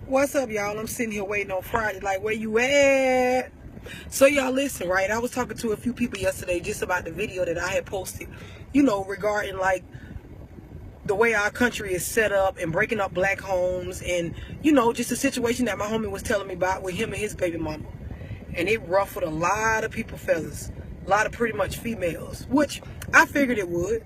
What's up, y'all? I'm sitting here waiting on Friday. Like, where you at? So, y'all, listen, right? I was talking to a few people yesterday just about the video that I had posted, regarding, like, the way our country is set up and breaking up black homes and, just the situation that my homie was telling me about with him and his baby mama. And it ruffled a lot of people, fellas. A lot of pretty much females, which I figured it would.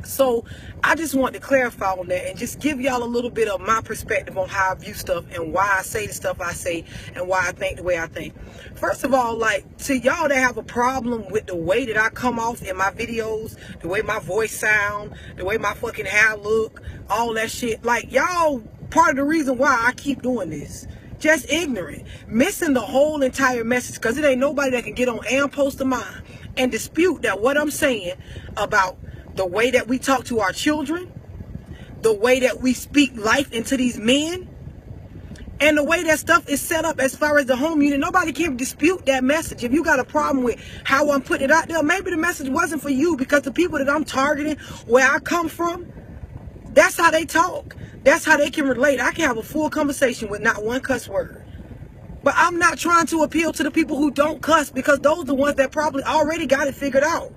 So I just want to clarify on that and just give y'all a little bit of my perspective on how I view stuff and why I say the stuff I say and why I think the way I think. First of all, like, to y'all that have a problem with the way that I come off in my videos, the way my voice sound, the way my fucking hair look, all that shit, like, y'all part of the reason why I keep doing this. Just ignorant, missing the whole entire message, because it ain't nobody that can get on and post of mine and dispute that what I'm saying about the way that we talk to our children, the way that we speak life into these men, and the way that stuff is set up as far as the home unit. Nobody can dispute that message. If you got a problem with how I'm putting it out there, maybe the message wasn't for you, because the people that I'm targeting, where I come from, that's how they talk. That's how they can relate. I can have a full conversation with not one cuss word. But I'm not trying to appeal to the people who don't cuss, because those are the ones that probably already got it figured out.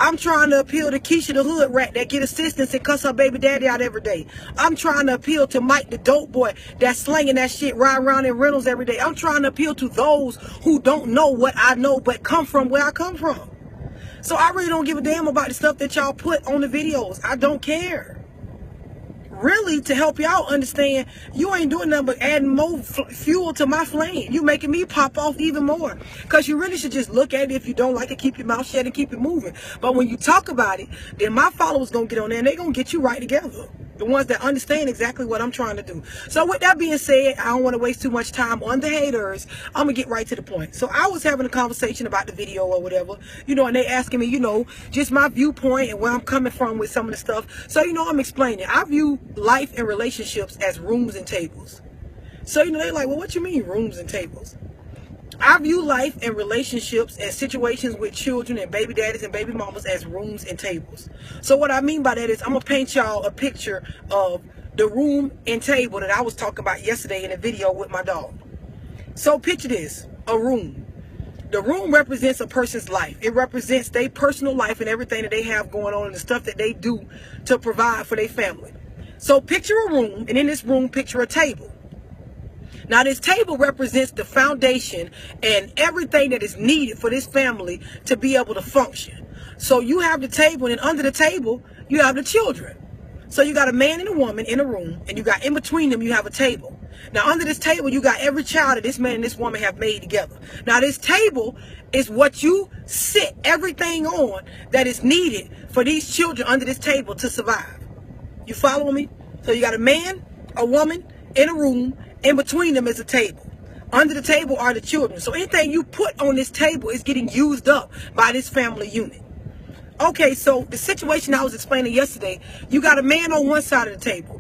I'm trying to appeal to Keisha the hood rat that get assistance and cuss her baby daddy out every day. I'm trying to appeal to Mike the dope boy that's slinging that shit right around in rentals every day. I'm trying to appeal to those who don't know what I know but come from where I come from. So I really don't give a damn about the stuff that y'all put on the videos. I don't care. Really, to help y'all understand, you ain't doing nothing but adding more fuel to my flame. You making me pop off even more. Because you really should just look at it. If you don't like it, keep your mouth shut and keep it moving. But when you talk about it, then my followers going to get on there and they going to get you right together. The ones that understand exactly what I'm trying to do. So with that being said, I don't want to waste too much time on the haters. I'm going to get right to the point. So I was having a conversation about the video or whatever, and they asking me, just my viewpoint and where I'm coming from with some of the stuff. So, I'm explaining. I view life and relationships as rooms and tables. So, they're like, well, what you mean rooms and tables? I view life and relationships and situations with children and baby daddies and baby mamas as rooms and tables. So what I mean by that is I'm going to paint y'all a picture of the room and table that I was talking about yesterday in a video with my dog. So picture this, a room. The room represents a person's life. It represents their personal life and everything that they have going on and the stuff that they do to provide for their family. So picture a room, and in this room, picture a table. Now, this table represents the foundation and everything that is needed for this family to be able to function. So you have the table, and under the table, you have the children. So you got a man and a woman in a room, and you got in between them, you have a table. Now, under this table, you got every child that this man and this woman have made together. Now, this table is what you sit everything on that is needed for these children under this table to survive. You follow me? So you got a man, a woman in a room. In between them is a table. Under the table are the children. So anything you put on this table is getting used up by this family unit. Okay, so the situation I was explaining yesterday, you got a man on one side of the table.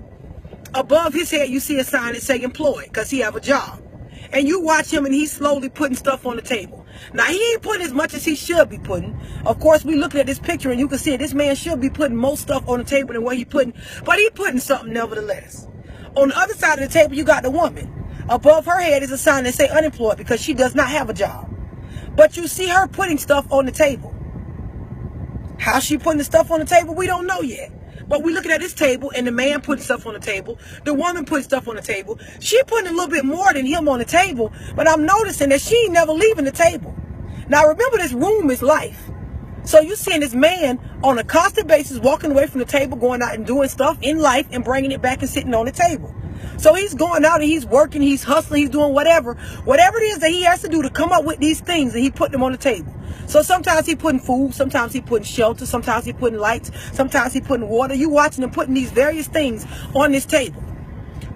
Above his head, you see a sign that say employed, because he have a job. And you watch him and he's slowly putting stuff on the table. Now, he ain't putting as much as he should be putting. Of course, we looking at this picture and you can see this man should be putting more stuff on the table than what he putting. But he putting something nevertheless. On the other side of the table, you got the woman. Above her head is a sign that say unemployed, because she does not have a job. But you see her putting stuff on the table. How she putting the stuff on the table, we don't know yet. But we looking at this table, and the man putting stuff on the table. The woman putting stuff on the table. She putting a little bit more than him on the table. But I'm noticing that she ain't never leaving the table. Now, remember, this room is life. So you seeing this man on a constant basis walking away from the table, going out and doing stuff in life and bringing it back and sitting on the table. So he's going out and he's working, he's hustling, he's doing whatever it is that he has to do to come up with these things, and he put them on the table. So sometimes he putting food, sometimes he putting shelter, sometimes he putting lights, sometimes he putting water. You watching him putting these various things on this table.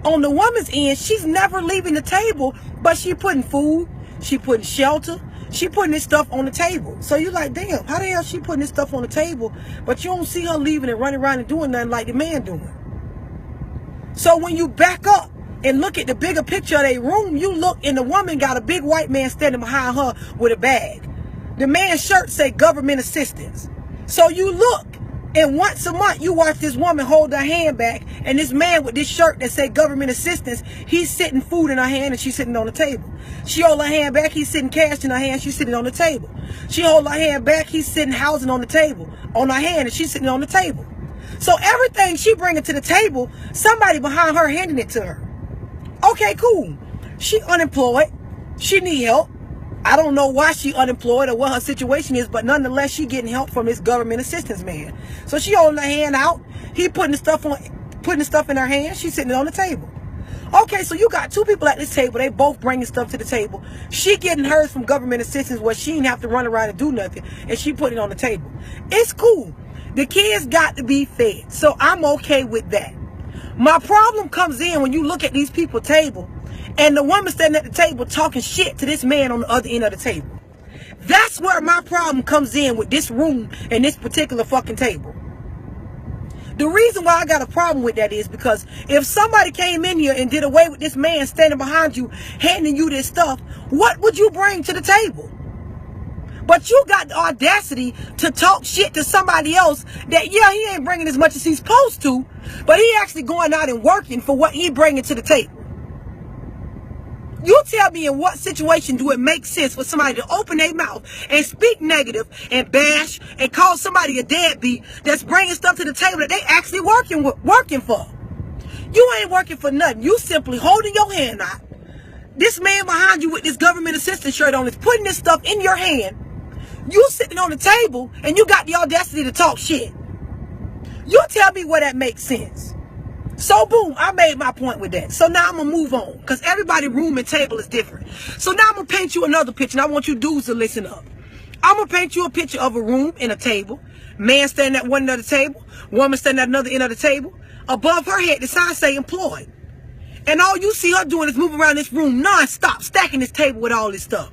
On the woman's end, she's never leaving the table, but she putting food, she putting shelter, she putting this stuff on the table. So you like, damn, how the hell she putting this stuff on the table, but you don't see her leaving and running around and doing nothing like the man doing. So when you back up and look at the bigger picture of their room, you look and the woman got a big white man standing behind her with a bag. The man's shirt say government assistance. So you look And once a month, you watch this woman hold her hand back, and this man with this shirt that say government assistance, he's sitting food in her hand and she's sitting on the table. She hold her hand back, he's sitting cash in her hand, she's sitting on the table. She hold her hand back, he's sitting housing on the table, on her hand, and she's sitting on the table. So everything she bringing to the table, somebody behind her handing it to her. Okay, cool. She unemployed. She need help. I don't know why she unemployed or what her situation is, but nonetheless, she getting help from this government assistance man. So she holding her hand out. He putting the stuff in her hand. She's sitting on the table. Okay, so you got two people at this table. They both bringing stuff to the table. She getting hers from government assistance where she didn't have to run around and do nothing, and she putting it on the table. It's cool. The kids got to be fed, so I'm okay with that. My problem comes in when you look at these people table, and the woman standing at the table talking shit to this man on the other end of the table. That's where my problem comes in with this room and this particular fucking table. The reason why I got a problem with that is because if somebody came in here and did away with this man standing behind you, handing you this stuff, what would you bring to the table? But you got the audacity to talk shit to somebody else that, yeah, he ain't bringing as much as he's supposed to, but he actually going out and working for what he bringing to the table. You tell me in what situation do it make sense for somebody to open their mouth and speak negative and bash and call somebody a deadbeat that's bringing stuff to the table that they actually working for? You ain't working for nothing. You simply holding your hand out. This man behind you with this government assistance shirt on is putting this stuff in your hand. You sitting on the table and you got the audacity to talk shit. You tell me where that makes sense. So boom, I made my point with that. So now I'm going to move on because everybody's room and table is different. So now I'm going to paint you another picture, and I want you dudes to listen up. I'm going to paint you a picture of a room and a table. Man standing at one end of the table. Woman standing at another end of the table. Above her head, the sign say employed. And all you see her doing is moving around this room non-stop, stacking this table with all this stuff.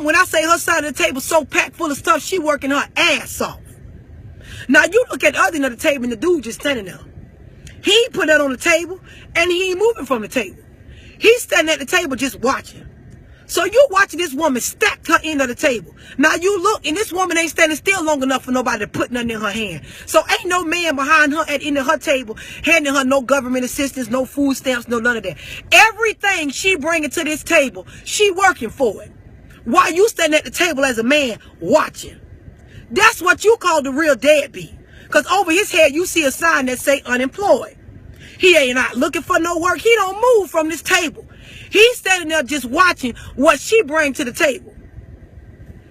When I say her side of the table so packed full of stuff, she working her ass off. Now you look at the other end of the table and the dude just standing there. He put that on the table and he ain't moving from the table. He's standing at the table just watching. So you watching this woman stack her end of the table. Now you look and this woman ain't standing still long enough for nobody to put nothing in her hand. So ain't no man behind her at the end of her table handing her no government assistance, no food stamps, no none of that. Everything she bringing to this table, she working for it. While you standing at the table as a man watching. That's what you call the real deadbeat. Because over his head, you see a sign that say unemployed. He ain't not looking for no work. He don't move from this table. He's standing there just watching what she brings to the table.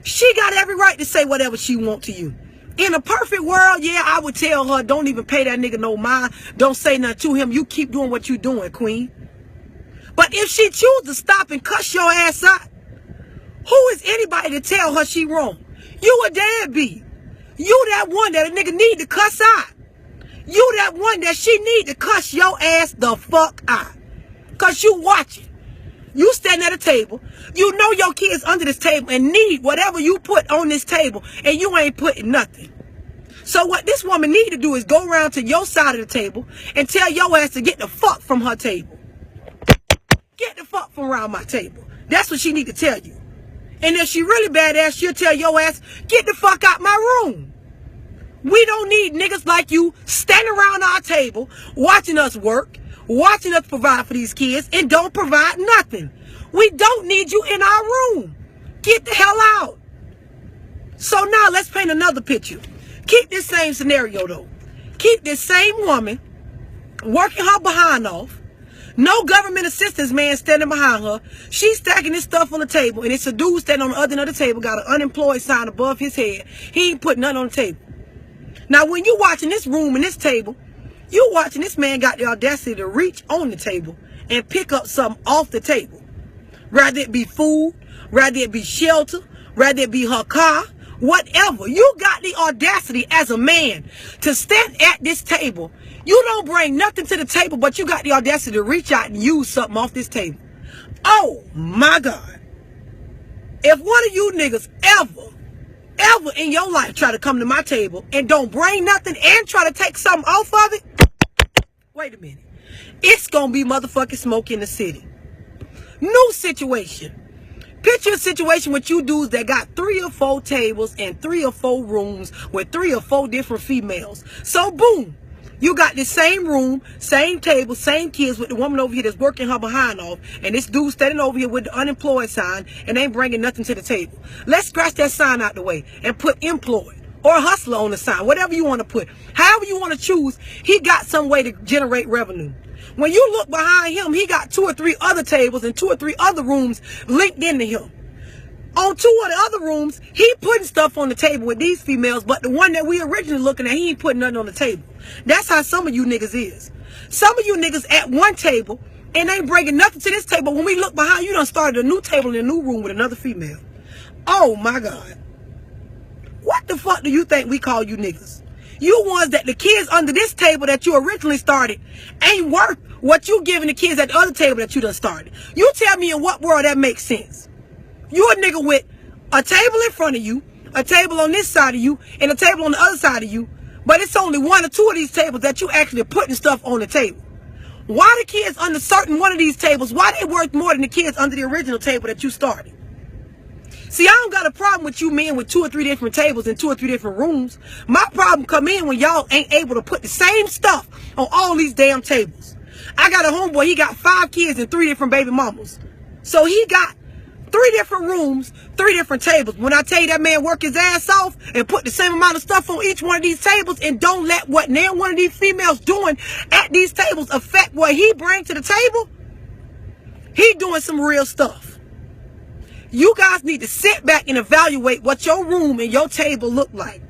She got every right to say whatever she want to you. In a perfect world, yeah, I would tell her, don't even pay that nigga no mind. Don't say nothing to him. You keep doing what you doing, queen. But if she choose to stop and cuss your ass out, who is anybody to tell her she wrong? You a deadbeat. You that one that a nigga need to cuss out. You that one that she need to cuss your ass the fuck out. Because you watching. You standing at a table. You know your kids under this table and need whatever you put on this table. And you ain't putting nothing. So what this woman need to do is go around to your side of the table and tell your ass to get the fuck from her table. Get the fuck from around my table. That's what she need to tell you. And if she really badass, she'll tell your ass, get the fuck out my room. We don't need niggas like you standing around our table, watching us work, watching us provide for these kids, and don't provide nothing. We don't need you in our room. Get the hell out. So now let's paint another picture. Keep this same scenario though. Keep this same woman working her behind off. No government assistance man standing behind her. She's stacking this stuff on the table, and it's a dude standing on the other end of the table, got an unemployed sign above his head. He ain't putting nothing on the table. Now, when you watching this room and this table, you watching this man got the audacity to reach on the table and pick up something off the table. Rather it be food, rather it be shelter, rather it be her car, whatever. You got the audacity as a man to stand at this table. You don't bring nothing to the table, but you got the audacity to reach out and use something off this table. Oh my God. If one of you niggas ever in your life try to come to my table and don't bring nothing and try to take something off of it, wait a minute. It's gonna be motherfucking smoke in the city. New situation. Picture a situation with you dudes that got 3 or 4 tables and 3 or 4 rooms with 3 or 4 different females. So boom, you got the same room, same table, same kids with the woman over here that's working her behind off, and this dude standing over here with the unemployed sign and ain't bringing nothing to the table. Let's scratch that sign out the way and put employed or hustler on the sign, whatever you want to put. However you want to choose, he got some way to generate revenue. When you look behind him, he got 2 or 3 other tables and 2 or 3 other rooms linked into him. On 2 of the other rooms, he putting stuff on the table with these females, but the one that we originally looking at, he ain't putting nothing on the table. That's how some of you niggas is. Some of you niggas at one table and ain't bringing nothing to this table. When we look behind, you done started a new table in a new room with another female. Oh my God. What the fuck do you think we call you niggas? You ones that the kids under this table that you originally started ain't worth what you giving the kids at the other table that you done started. You tell me in what world that makes sense. You a nigga with a table in front of you, a table on this side of you, and a table on the other side of you, but it's only 1 or 2 of these tables that you actually putting stuff on the table. Why the kids under certain one of these tables, why they worth more than the kids under the original table that you started? See, I don't got a problem with you men with 2 or 3 different tables and 2 or 3 different rooms. My problem come in when y'all ain't able to put the same stuff on all these damn tables. I got a homeboy, he got 5 kids and 3 different baby mamas. So he got 3 different rooms, 3 different tables. When I tell you that man work his ass off and put the same amount of stuff on each one of these tables and don't let what now one of these females doing at these tables affect what he brings to the table, he doing some real stuff. You guys need to sit back and evaluate what your room and your table look like.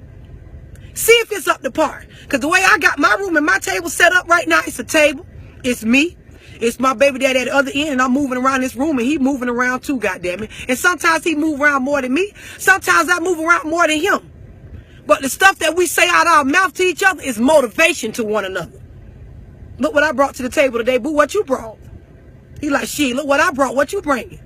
See if it's up to par. Because the way I got my room and my table set up right now, it's a table. It's me. It's my baby daddy at the other end, and I'm moving around this room, and he moving around too, goddammit. And sometimes he move around more than me. Sometimes I move around more than him. But the stuff that we say out our mouth to each other is motivation to one another. Look what I brought to the table today, boo. What you brought? He like, shit, look what I brought. What you bringing?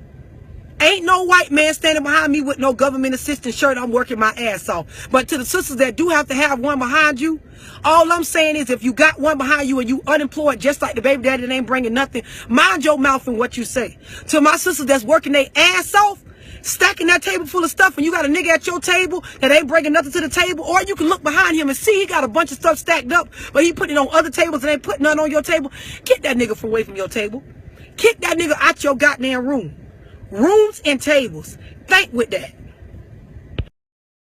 Ain't no white man standing behind me with no government assistant shirt. I'm working my ass off. But to the sisters that do have to have one behind you, all I'm saying is if you got one behind you and you unemployed just like the baby daddy that ain't bringing nothing, mind your mouth and what you say. To my sisters that's working their ass off, stacking that table full of stuff, and you got a nigga at your table that ain't bringing nothing to the table, or you can look behind him and see he got a bunch of stuff stacked up, but he putting it on other tables and ain't putting nothing on your table. Get that nigga away from your table. Kick that nigga out your goddamn room. Rooms and tables. Think with that.